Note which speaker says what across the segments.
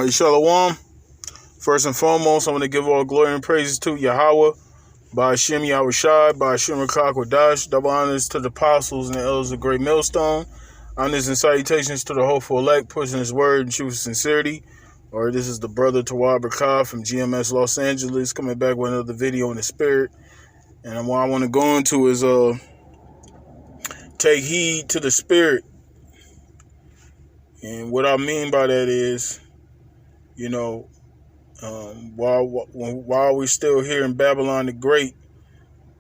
Speaker 1: Shalom. First and foremost, I'm going to give all glory and praises to YAHAWAH, by Shem YAHAWASHI, by Rawchaa Qadash. Double honors to the apostles and the elders of Great Millstone. Honors and salutations to the hopeful elect, pushing his word in truth and sincerity. Or this is the brother Tawab Rakah from GMS Los Angeles, coming back with another video in the spirit. And what I want to go into is take heed to the spirit. And what I mean by that is, while we're still here in Babylon the Great,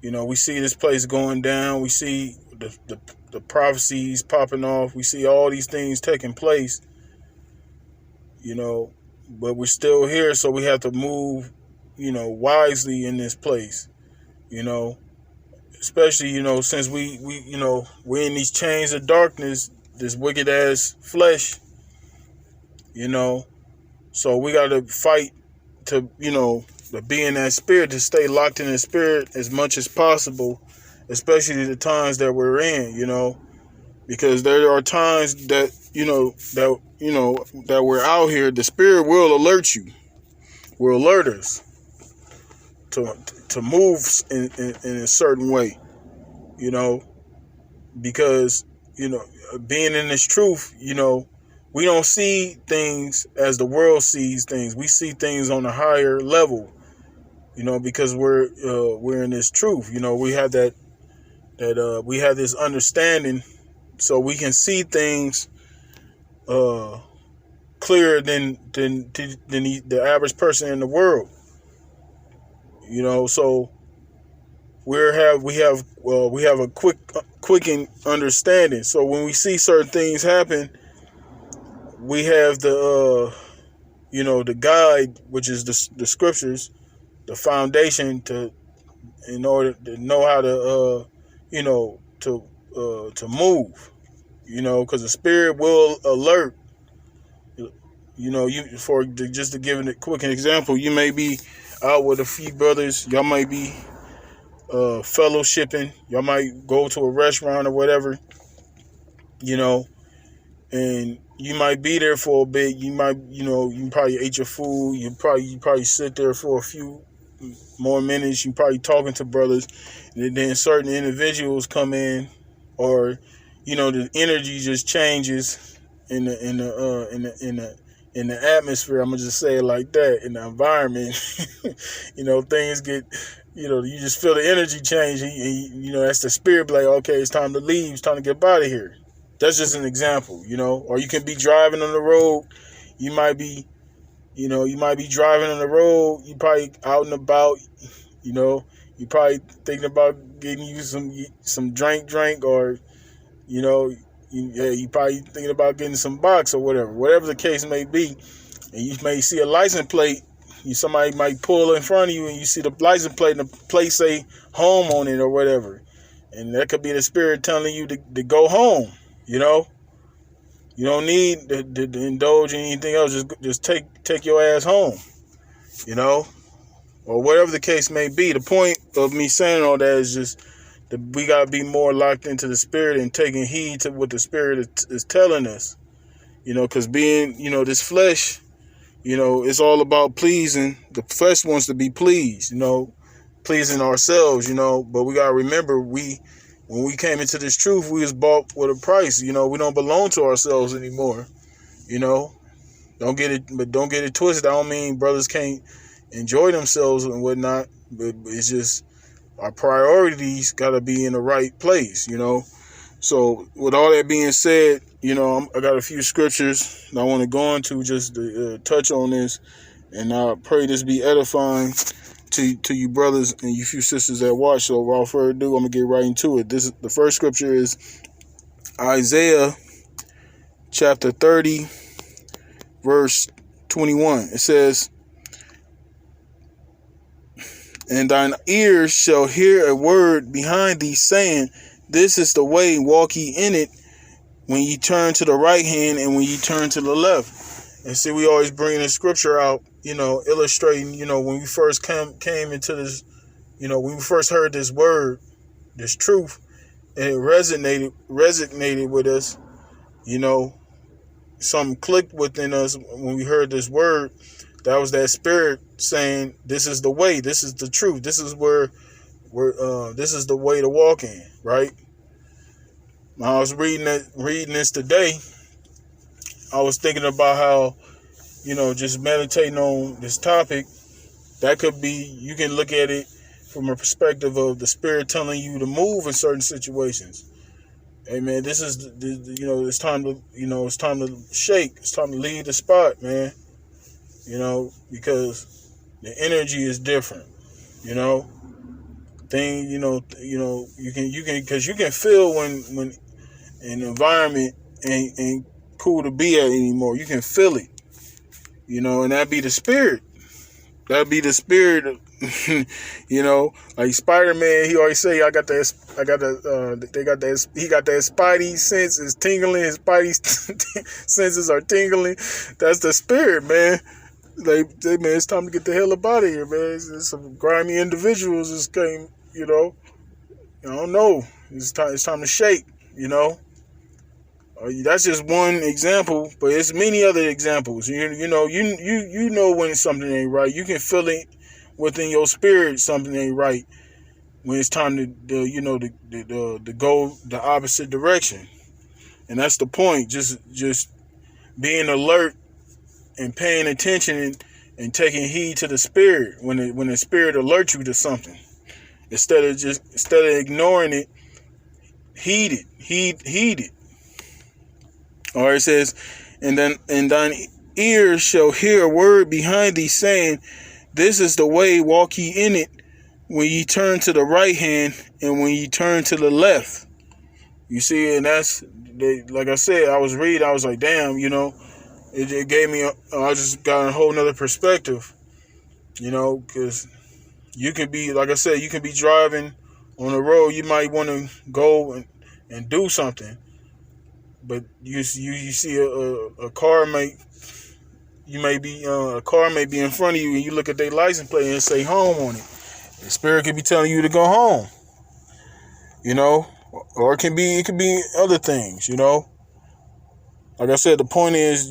Speaker 1: we see this place going down. We see the prophecies popping off. We see all these things taking place, but we're still here. So we have to move, wisely in this place, especially, since we're in these chains of darkness, this wicked ass flesh, so we got to fight to, to be in that spirit, to stay locked in the spirit as much as possible, especially the times that we're in, because there are times that, that we're out here, the spirit will alert you, will alert us to move in a certain way, because, being in this truth, we don't see things as the world sees things. We see things on a higher level, because we're in this truth. We have we have this understanding, so we can see things clearer than the average person in the world. So we have a quickened understanding. So when we see certain things happen, we have the guide, which is the scriptures, the foundation in order to know how to move, because the spirit will alert. Just to give it a quick example, you may be out with a few brothers, y'all might be fellowshipping, y'all might go to a restaurant or whatever, and you might be there for a bit. You might, you probably ate your food. You probably sit there for a few more minutes. You probably talking to brothers, and then certain individuals come in, or the energy just changes in the atmosphere. I'm gonna just say it like that. In the environment, things get, you just feel the energy change, and that's the spirit. Like, okay, it's time to leave. It's time to get out of here. That's just an example, or you can be driving on the road. You might be driving on the road. You probably out and about, you probably thinking about getting you some drink, or, you probably thinking about getting some box or whatever the case may be. And you may see a license plate. Somebody might pull in front of you, and you see the license plate, and the plate say home on it or whatever. And that could be the spirit telling you to go home. You don't need to indulge in anything else. Just take your ass home, or whatever the case may be. The point of me saying all that is just that we got to be more locked into the spirit and taking heed to what the spirit is telling us, because being, this flesh, it's all about pleasing. The flesh wants to be pleased, pleasing ourselves, but we got to remember, when we came into this truth, we was bought with a price. We don't belong to ourselves anymore. Don't get it twisted. I don't mean brothers can't enjoy themselves and whatnot, but it's just our priorities got to be in the right place. So with all that being said, I got a few scriptures that I want to go into just to touch on this, and I pray this be edifying to you brothers and you few sisters that watch. So without further ado, I'm gonna get right into it. The first scripture is Isaiah chapter 30, verse 21. It says, "And thine ears shall hear a word behind thee, saying, This is the way, walk ye in it, when ye turn to the right hand and when ye turn to the left." And see, we always bring this scripture out, illustrating, when we first came into this, when we first heard this word, this truth, and it resonated with us, something clicked within us when we heard this word. That was that spirit saying, "This is the way. This is the truth. This is this is the way to walk in." Right? When I was reading this today, I was thinking about how, just meditating on this topic. That could be, you can look at it from a perspective of the spirit telling you to move in certain situations. Hey man, this is it's time to it's time to shake. It's time to leave the spot, man. Because the energy is different. You can because you can feel when an environment ain't cool to be at anymore. You can feel it. And that'd be the spirit. That'd be the spirit of, like Spider-Man, he always say, he got that spidey sense is tingling, his spidey senses are tingling. That's the spirit, man. Man, it's time to get the hell up out of here, man. It's some grimy individuals just came, I don't know. It's time to shake, That's just one example, but it's many other examples. You know when something ain't right. You can feel it within your spirit. Something ain't right when it's time to go the opposite direction. And that's the point. Just being alert and paying attention and taking heed to the spirit when the spirit alerts you to something, instead of ignoring it. Heed it. Or it says, and thine ears shall hear a word behind thee saying, "This is the way, walk ye in it, when ye turn to the right hand and when ye turn to the left." You see, and that's, like I said, I was reading, I was like, damn, it gave me, I just got a whole nother perspective, because you can be, like I said, you can be driving on the road, you might want to go and do something. But you see a car a car may be in front of you, and you look at their license plate and say home on it. The spirit could be telling you to go home, or it could be other things, Like I said, the point is,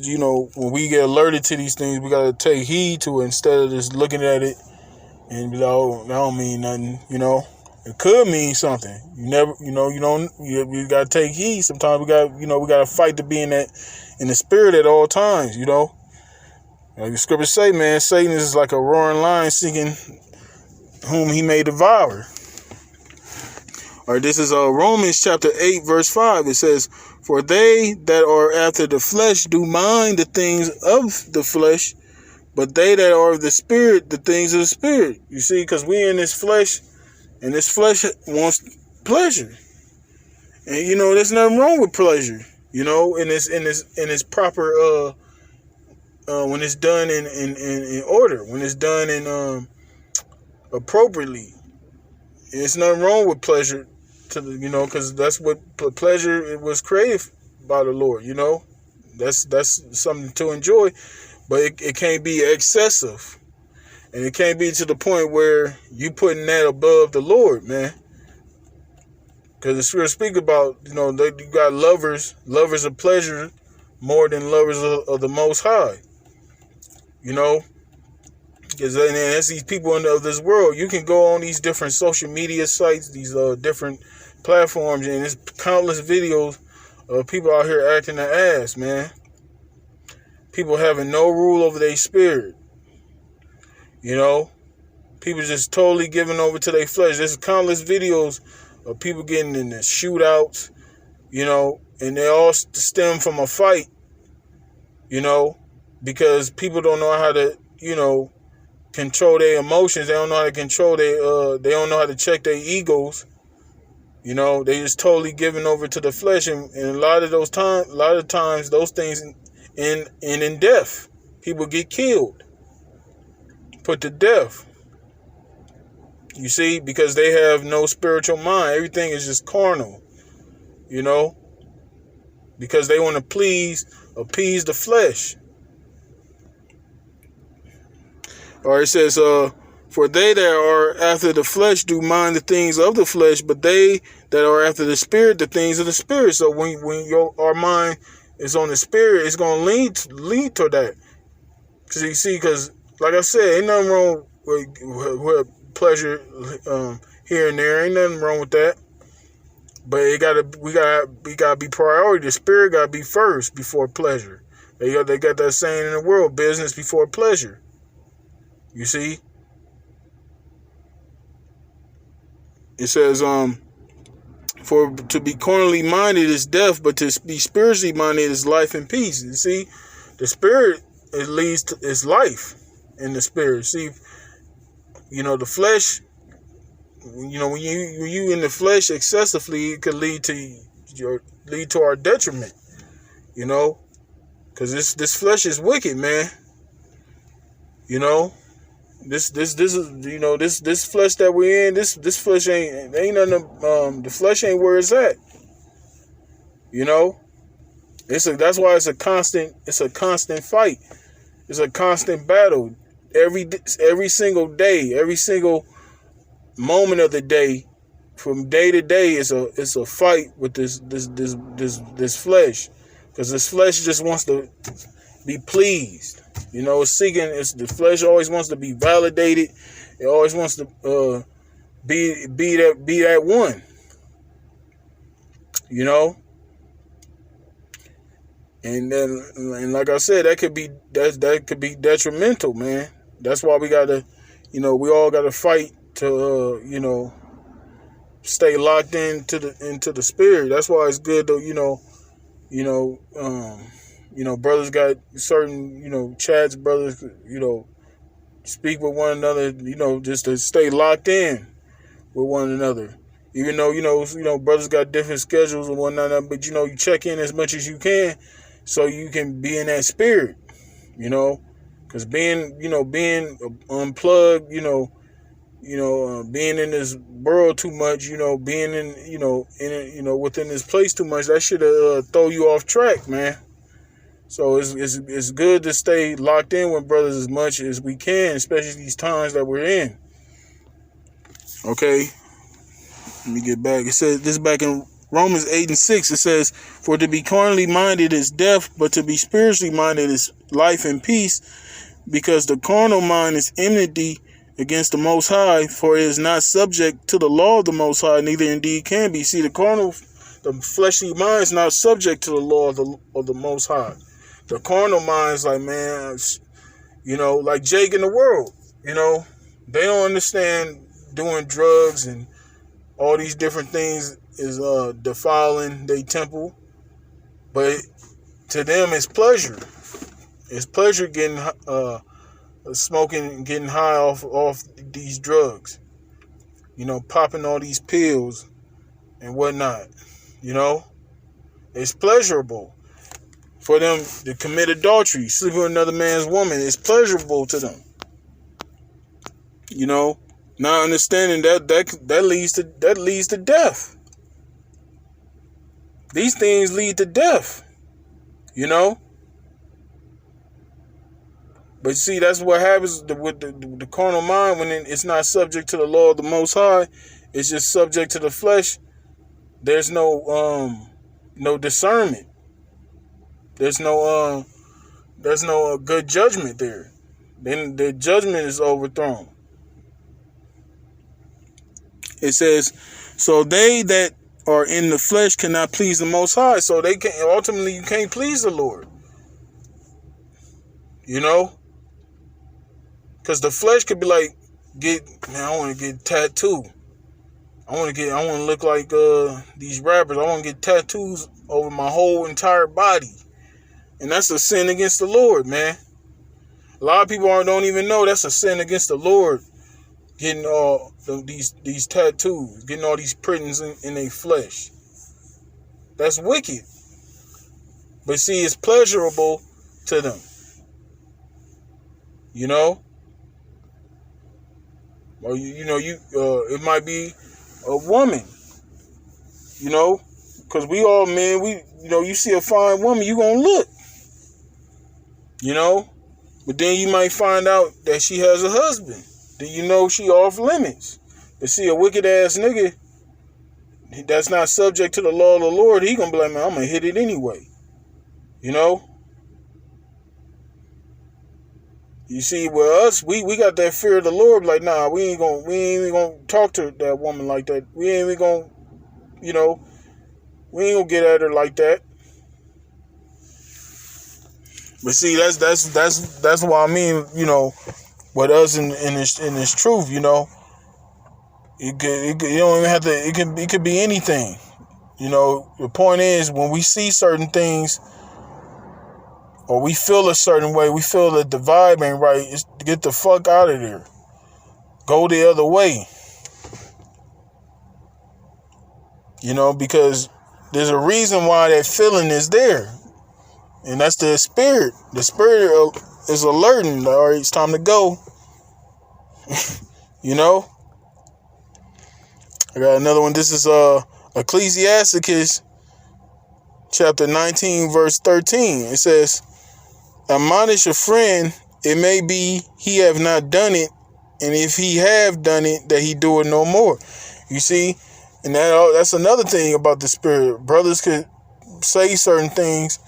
Speaker 1: when we get alerted to these things, we gotta take heed to it instead of just looking at it and be like, "Oh, that don't mean nothing," It could mean something. You gotta take heed. Sometimes we gotta fight to be in the spirit at all times, Like the scriptures say, man, Satan is like a roaring lion seeking whom he may devour. All right, this is Romans chapter 8, verse 5. It says, "For they that are after the flesh do mind the things of the flesh, but they that are of the spirit, the things of the spirit." You see, because we in this flesh, and this flesh wants pleasure. And there's nothing wrong with pleasure, in this proper when it's done in order, when it's done in appropriately. There's nothing wrong with pleasure because that's what pleasure, it was created by the Lord, That's something to enjoy, but it can't be excessive. And it can't be to the point where you putting that above the Lord, man. Because the Scripture speak about, you got lovers of pleasure more than lovers of the Most High. Because as these people of this world, you can go on these different social media sites, these different platforms, and there's countless videos of people out here acting their ass, man. People having no rule over their spirit. People just totally giving over to their flesh. There's countless videos of people getting in the shootouts, and they all stem from a fight, because people don't know how to, control their emotions. They don't know how to control they don't know how to check their egos. They just totally giving over to the flesh, and a lot of times those things end in death. People get killed. Put to death. You see, because they have no spiritual mind. Everything is just carnal, because they want to appease the flesh. Or it says, "For they that are after the flesh do mind the things of the flesh, but they that are after the spirit, the things of the spirit." So when our mind it's on the spirit, it's gonna lead to that. Cause you see, cause like I said, ain't nothing wrong with pleasure here and there. Ain't nothing wrong with that. But we gotta be priority. The spirit gotta be first before pleasure. They got that saying in the world: business before pleasure. You see, it says, for to be carnally minded is death, but to be spiritually minded is life and peace. You see, the spirit is life in the spirit. See, the flesh. When you in the flesh excessively, it could lead to our detriment. Because this flesh is wicked, man. This is this flesh that we're in. This flesh ain't nothing. The flesh ain't where it's at. That's why it's a constant fight. It's a constant battle. Every single day, every single moment of the day, from day to day, it's a fight with this flesh, because this flesh just wants to be pleased. The flesh always wants to be validated. It always wants to be that one. And like I said, that could be detrimental, man. That's why we gotta, we all gotta fight to stay locked into the spirit. That's why it's good though, brothers got certain, chats, brothers, speak with one another, just to stay locked in with one another. Even though, brothers got different schedules and whatnot, but you check in as much as you can so you can be in that spirit, because being unplugged, being in this world too much, being in within this place too much, that should throw you off track, man. So it's good to stay locked in with brothers as much as we can, especially these times that we're in. Okay, let me get back. It says this back in Romans 8:6. It says, "For to be carnally minded is death, but to be spiritually minded is life and peace, because the carnal mind is enmity against the Most High, for it is not subject to the law of the Most High, neither indeed can be." See, the fleshly mind is not subject to the law of the Most High. The carnal mind is like, man, like Jake in the world. They don't understand doing drugs and all these different things is defiling their temple, but to them it's pleasure. It's pleasure getting smoking and getting high off these drugs, popping all these pills and whatnot. It's pleasurable for them to commit adultery, sleep with another man's woman. It's pleasurable to them. Not understanding that leads to death. These things lead to death. But see, that's what happens with the carnal mind when it's not subject to the law of the Most High. It's just subject to the flesh. There's no discernment. There's no good judgment there. Then the judgment is overthrown. It says, "So they that are in the flesh cannot please the Most High." So they can ultimately, you can't please the Lord. Because the flesh could be like, I want to get tattooed. I want to look like these rappers. I want to get tattoos over my whole entire body. And that's a sin against the Lord, man. A lot of people don't even know that's a sin against the Lord. Getting all these tattoos, getting all these printings in their flesh. That's wicked. But see, it's pleasurable to them. Or it might be a woman. Because we all men, you see a fine woman, you gonna look. But then you might find out that she has a husband. Then she off limits. But see, a wicked ass nigga that's not subject to the law of the Lord, he gonna be like, man, I'm gonna hit it anyway. You know? You see, with us, we got that fear of the Lord. Like, nah, we ain't even gonna talk to that woman like that. We ain't even gonna, you know, we ain't gonna get at her like that. But see, that's why I mean, you know, with us in this truth, you know, you don't even have to. It could be anything. You know, the point is when we see certain things or we feel a certain way, we feel that the vibe ain't right. It's to get the fuck out of there. Go the other way. You know, because there's a reason why that feeling is there. And that's the spirit. The spirit is alerting. All right, it's time to go. You know? I got another one. This is Ecclesiasticus chapter 19, verse 13. It says, admonish a friend, it may be he have not done it, and if he have done it, that he do it no more. You see? And that's another thing about the spirit. Brothers could say certain things,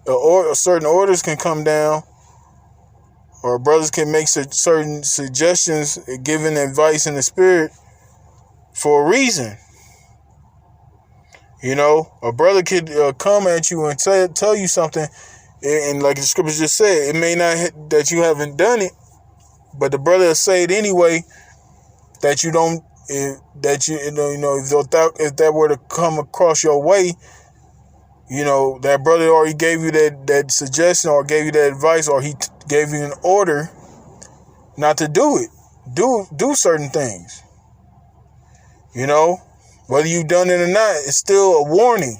Speaker 1: or certain orders can come down, or brothers can make certain suggestions, giving advice in the spirit for a reason. You know, a brother could come at you and tell you something, and like the scripture just said, it may not that you haven't done it, but the brother will say it anyway. That you don't, if that were to come across your way, you know, that brother already gave you that suggestion, or gave you that advice, or he gave you an order not to do it. Do certain things. You know, whether you've done it or not, it's still a warning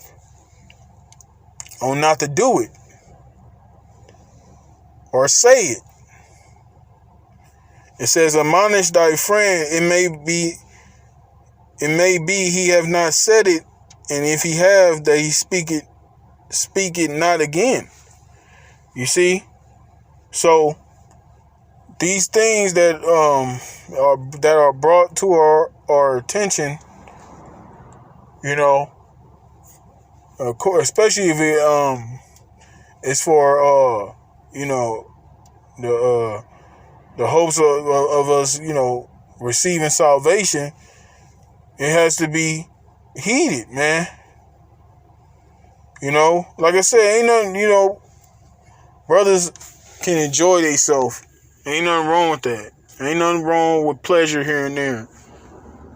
Speaker 1: on not to do it or say it. It says, admonish thy friend, it may be he have not said it, and if he have, that he speak it not again. You see? So these things that are brought to our attention, you know, of course, especially if it it's for you know, the hopes of us, you know, receiving salvation, it has to be heeded, man. You know, like I said, ain't nothing, you know, brothers can enjoy themselves. Ain't nothing wrong with that. Ain't nothing wrong with pleasure here and there.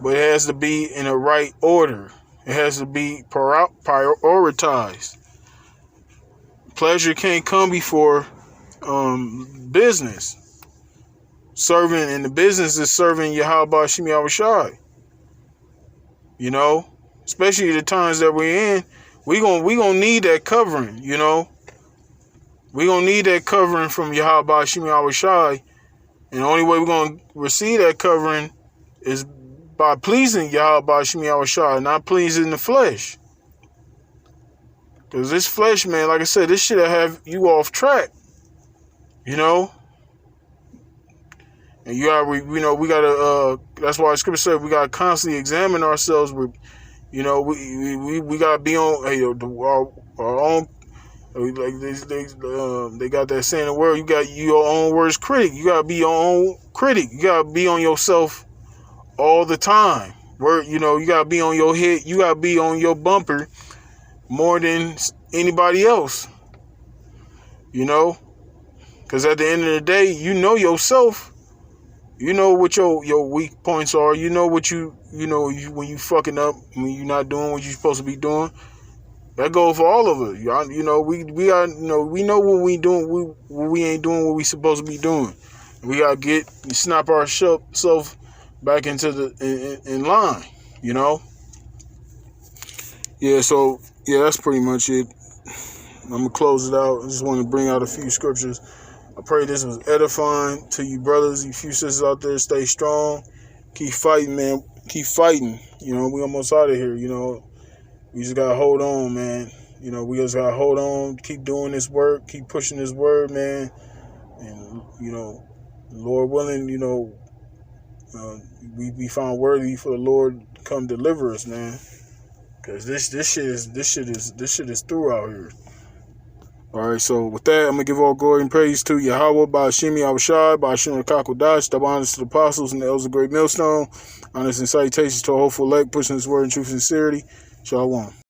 Speaker 1: But it has to be in the right order. It has to be prioritized. Pleasure can't come before business. Serving, and the business is serving YAHAWASHI. You know, especially the times that we're in, we gonna need that covering. You know, we gonna need that covering from YAHAWASHI, and the only way we're gonna receive that covering is by pleasing YAHAWASHI, not pleasing the flesh. Because this flesh, man, like I said, this shit'll have you off track. You know. And we gotta. That's why the scripture said we gotta constantly examine ourselves. You know, we gotta be on our own. Like they got that saying in the world. You got your own worst critic. You gotta be your own critic. You gotta be on yourself all the time. You know, you gotta be on your head. You gotta be on your bumper more than anybody else. You know, because at the end of the day, you know yourself. You know what your weak points are. You know what you know when you fucking up, when you're not doing what you're supposed to be doing. That goes for all of us. You know, we know what we doing. We ain't doing what we supposed to be doing. We gotta snap ourselves back into in line. You know. Yeah. So yeah, that's pretty much it. I'm gonna close it out. I just want to bring out a few scriptures. I pray this was edifying to you brothers, you few sisters out there. Stay strong. Keep fighting, man. Keep fighting. You know, we almost out of here, you know. We just gotta hold on, man. You know, we just gotta hold on, keep doing this work, keep pushing this word, man. And, you know, Lord willing, you know, we be found worthy for the Lord to come deliver us, man. Cause this shit is through out here. All right, so with that, I'm going to give all glory and praise to Yahawah, Ba'ashim YAHAWASHI, Ba'ashim Rawchaa Qadash, double honors to the apostles and the elders of the great millstone, honors and salutations to a hopeful elect, pushing this word in truth and sincerity. Shalom.